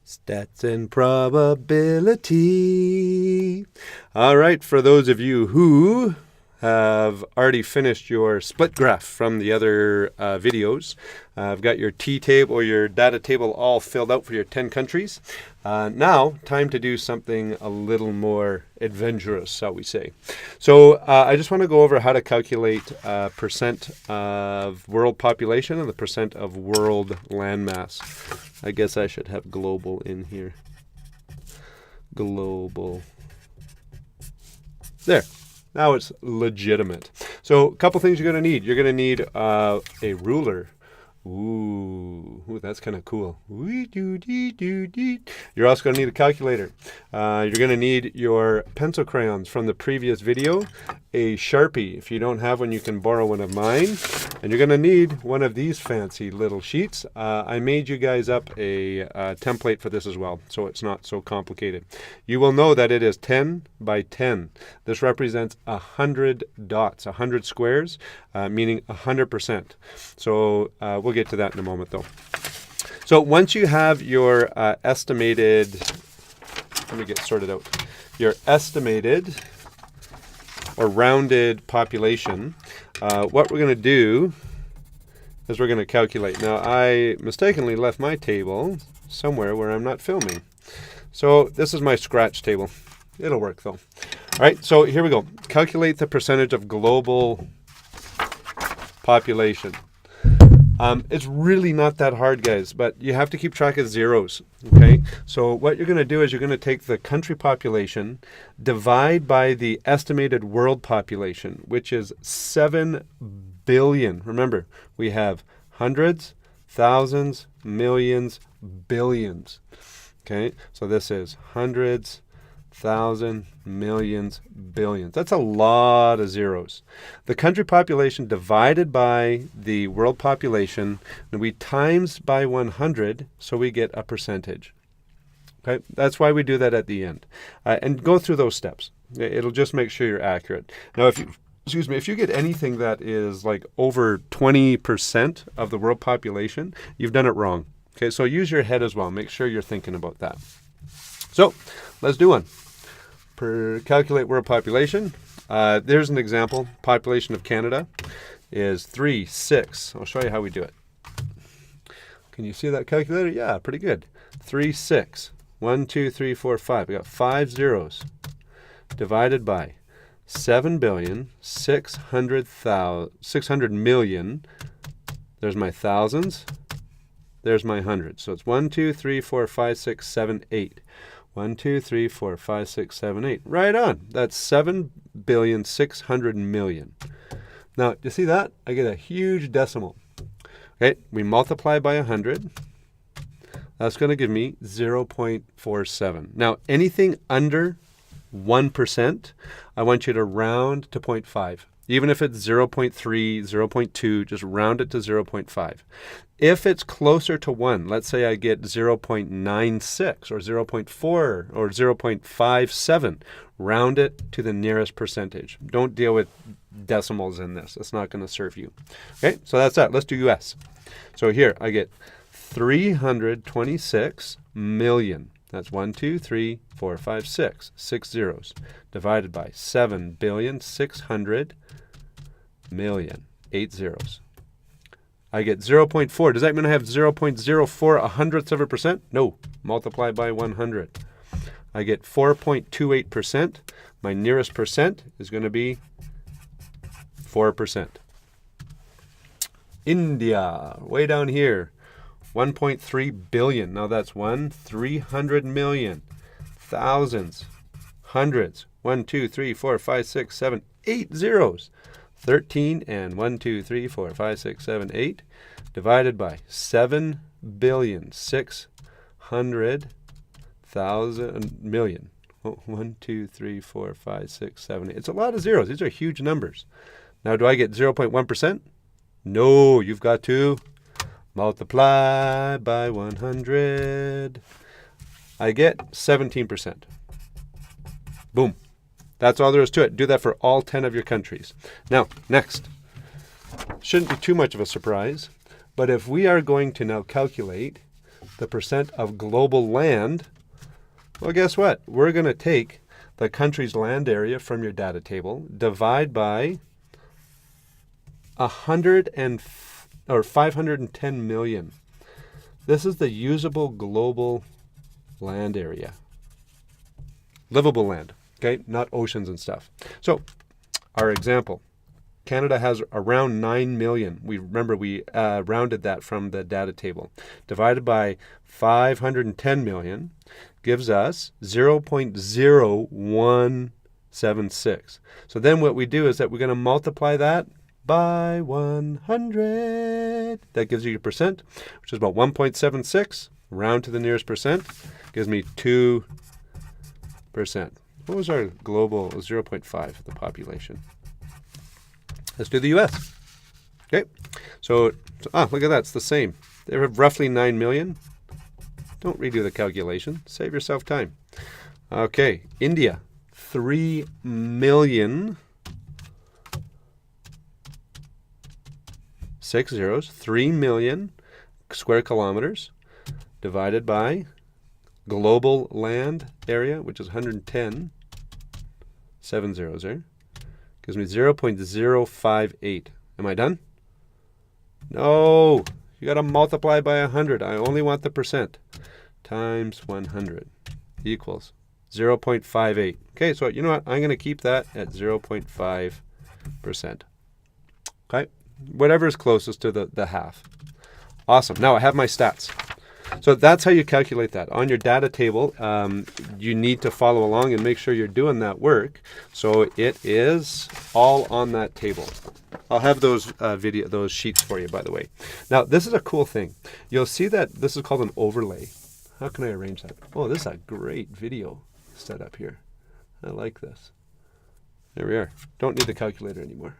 Stats and probability. All right, for those of you who have already finished your split graph from the other videos, I've got your T-table or your data table all filled out for your 10 countries. Now, time to do something a little more adventurous, shall we say. So I just want to go over how to calculate percent of world population and the percent of world landmass. I guess I should have global in here. Global. There. Now it's legitimate. So a couple things you're going to need. You're going to need a ruler. Ooh, that's kind of cool. You're also going to need a calculator. You're going to need your pencil crayons from the previous video, a Sharpie. If you don't have one, you can borrow one of mine. And you're going to need one of these fancy little sheets. I made you guys up a template for this as well, so it's not so complicated. You will know that it is 10 by 10. This represents 100 dots, 100 squares, meaning 100%. So we'll get to that in a moment, though. So once you have your estimated, let me get sorted out, your estimated or rounded population, what we're going to do is we're going to calculate. Now, I mistakenly left my table somewhere where I'm not filming. So this is my scratch table. It'll work, though. All right, so here we go. Calculate the percentage of global population. It's really not that hard, guys, but you have to keep track of zeros, okay? So what you're going to do is you're going to take the country population, divide by the estimated world population, which is 7 billion. Remember, we have hundreds, thousands, millions, billions, okay? So this is hundreds, thousand, millions, billions. That's a lot of zeros. The country population divided by the world population, and we times by 100, so we get a percentage. Okay, that's why we do that at the end. And go through those steps. It'll just make sure you're accurate. Now, if you get anything that is like over 20% of the world population, you've done it wrong. Okay, so use your head as well. Make sure you're thinking about that. So let's do one. Calculate world population. There's an example. Population of Canada is 3,6. I'll show you how we do it. Can you see that calculator? Yeah, pretty good. 3,6. 1, 2, 3, 4, 5. We got 5 zeros. Divided by 7,600,000,000. There's my thousands. There's my hundreds. So it's 1, 2, 3, 4, 5, 6, 7, 8. 1, 2, 3, 4, 5, 6, 7, 8. Right on. That's 7,600,000,000. Now, do you see that? I get a huge decimal. Okay, we multiply by 100. That's going to give me 0.47. Now, anything under 1%, I want you to round to 0.5. Even if it's 0.3, 0.2, just round it to 0.5. If it's closer to 1, let's say I get 0.96 or 0.4 or 0.57, round it to the nearest percentage. Don't deal with decimals in this. It's not going to serve you. Okay, so that's that. Let's do US. So here I get 326 million. That's 1, 2, 3, 4, 5, 6. 6 zeros. Divided by 7,600,000,000. 8 zeros. I get 0.4. Does that mean I have 0.04 100ths of a percent? No. Multiply by 100. I get 4.28%. My nearest percent is going to be 4%. India, way down here. 1.3 billion. Now that's 300 million. Thousands. Hundreds. 1, 2, 3, 4, 5, 6, 7, 8 zeros. 13 and 1, 2, 3, 4, 5, 6, 7, 8 divided by 7,600,000,000. 1, 2, 3, 4, 5, 6, 7, 8. It's a lot of zeros. These are huge numbers. Now, do I get 0.1%? No, you've got to multiply by 100. I get 17%. Boom. That's all there is to it. Do that for all 10 of your countries. Now, next. Shouldn't be too much of a surprise, but if we are going to now calculate the percent of global land, well, guess what? We're going to take the country's land area from your data table, divide by 510 million. This is the usable global land area. Livable land, okay? Not oceans and stuff. So, our example. Canada has around 9 million. We rounded that from the data table. Divided by 510 million gives us 0.0176. So then what we do is that we're going to multiply that by 100. That gives you your percent, which is about 1.76. Round to the nearest percent. Gives me 2%. What was our global? 0.5 of the population. Let's do the U.S. Okay, so look at that. It's the same. They have roughly 9 million. Don't redo the calculation. Save yourself time. Okay, India, 3 million. 6 zeros. 3 million square kilometers divided by global land area, which is 110. 7 zeros there. Gives me 0.058. Am I done? No. You got to multiply by 100. I only want the percent. Times 100 equals 0.58. Okay, so you know what? I'm going to keep that at 0.5%. Okay? Whatever is closest to the half. Awesome. Now I have my stats. So that's how you calculate that. On your data table, you need to follow along and make sure you're doing that work. So it is all on that table. I'll have those those sheets for you, by the way. Now, this is a cool thing. You'll see that this is called an overlay. How can I arrange that? Oh, this is a great video setup here. I like this. There we are. Don't need the calculator anymore.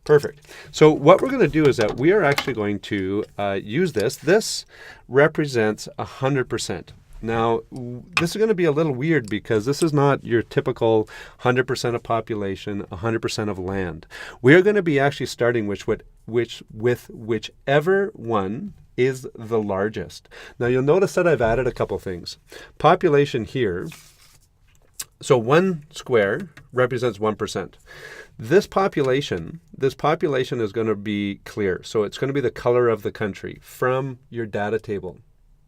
Perfect. So what we're going to do is that we are actually going to use this. This represents 100%. Now, this is going to be a little weird because this is not your typical 100% of population, 100% of land. We are going to be actually starting with whichever one is the largest. Now, you'll notice that I've added a couple things. Population here. So 1 square represents 1%. This population is going to be clear. So it's going to be the color of the country from your data table.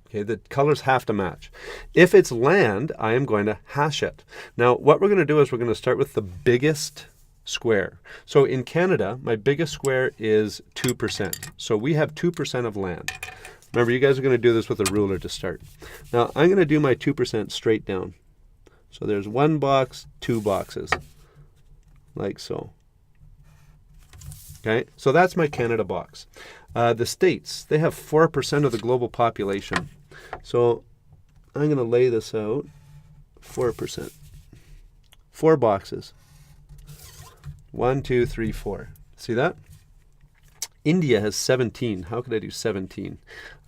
Okay, the colors have to match. If it's land, I am going to hash it. Now, what we're going to do is we're going to start with the biggest square. So in Canada, my biggest square is 2%. So we have 2% of land. Remember, you guys are going to do this with a ruler to start. Now, I'm going to do my 2% straight down. So there's 1 box, 2 boxes, like so. Okay, so that's my Canada box. The states, they have 4% of the global population. So I'm going to lay this out, 4%. 4 boxes. 1, 2, 3, 4. See that? India has 17. How could I do 17?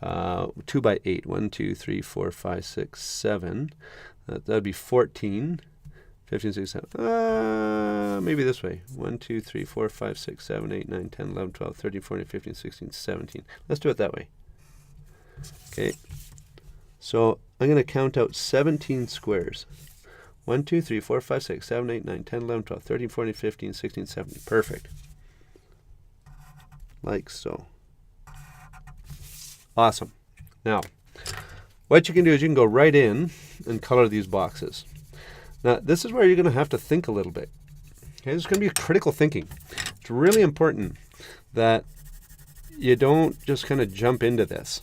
2 by 8. 1, 2, 3, 4, 5, 6, 7. That would be 14, 15, 16, 17. Maybe this way. 1, 2, 3, 4, 5, 6, 7, 8, 9, 10, 11, 12, 13, 14, 15, 16, 17. Let's do it that way. Okay. So I'm going to count out 17 squares. 1, 2, 3, 4, 5, 6, 7, 8, 9, 10, 11, 12, 13, 14, 15, 16, 17. Perfect. Like so. Awesome. Now, what you can do is you can go right in and color these boxes. Now, this is where you're going to have to think a little bit. Okay, this is going to be critical thinking. It's really important that you don't just kind of jump into this.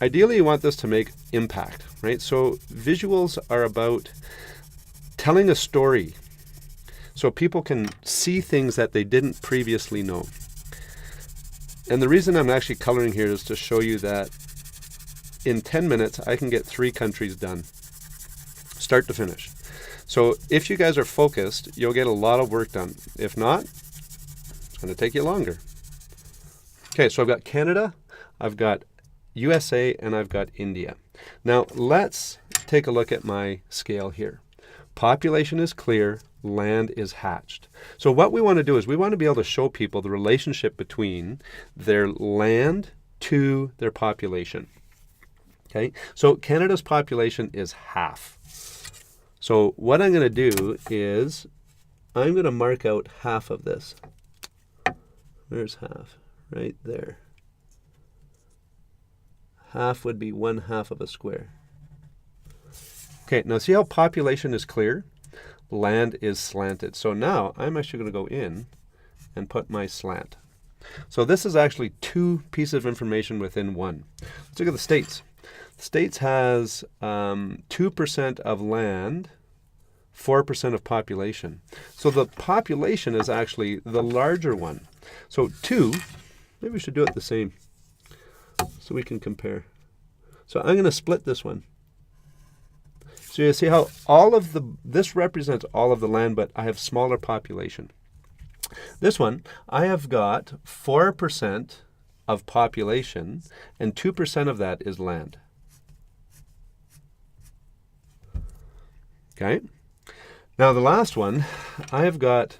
Ideally, you want this to make impact, right? So visuals are about telling a story so people can see things that they didn't previously know. And the reason I'm actually coloring here is to show you that in 10 minutes, I can get 3 countries done, start to finish. So if you guys are focused, you'll get a lot of work done. If not, it's going to take you longer. Okay, so I've got Canada, I've got USA, and I've got India. Now, let's take a look at my scale here. Population is clear, land is hatched. So what we want to do is we want to be able to show people the relationship between their land to their population. Okay, so Canada's population is half. So what I'm going to do is I'm going to mark out half of this. Where's half? Right there. Half would be 1/2 of a square. Okay, now see how population is clear? Land is slanted. So now I'm actually going to go in and put my slant. So this is actually two pieces of information within one. Let's look at the states. The states has 2% of land, 4% of population. So the population is actually the larger one. So 2, maybe we should do it the same so we can compare. So I'm going to split this one. So you see how this represents all of the land, but I have smaller population. This one, I have got 4% of population, and 2% of that is land. Okay. Now the last one, I have got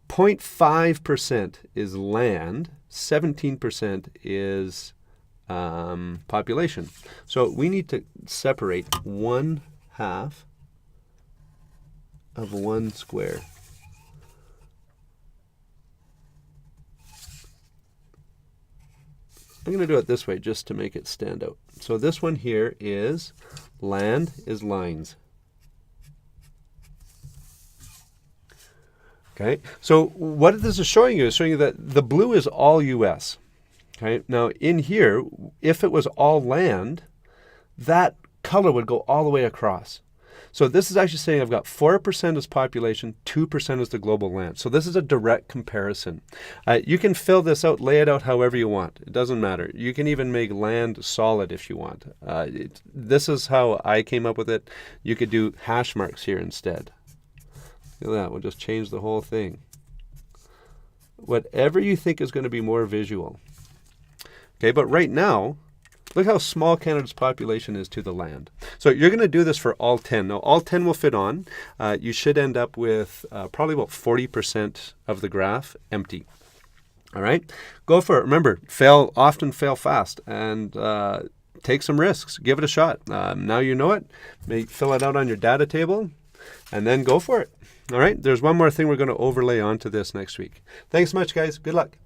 0.5% is land, 17% is population. So we need to separate 1/2 of 1 square. I'm going to do it this way just to make it stand out. So this one here is land is lines. Okay, so what this is showing you that the blue is all US. Okay, now in here, if it was all land, that color would go all the way across. So this is actually saying I've got 4% as population, 2% is the global land. So this is a direct comparison. You can fill this out, lay it out however you want. It doesn't matter. You can even make land solid if you want. This is how I came up with it. You could do hash marks here instead. Look at that. We'll just change the whole thing. Whatever you think is going to be more visual. Okay, but right now, look how small Canada's population is to the land. So you're going to do this for all 10. Now, all 10 will fit on. You should end up with probably about 40% of the graph empty. All right, go for it. Remember, often fail fast, and take some risks. Give it a shot. Now you know it. Fill it out on your data table, and then go for it. All right, there's one more thing we're going to overlay onto this next week. Thanks so much, guys. Good luck.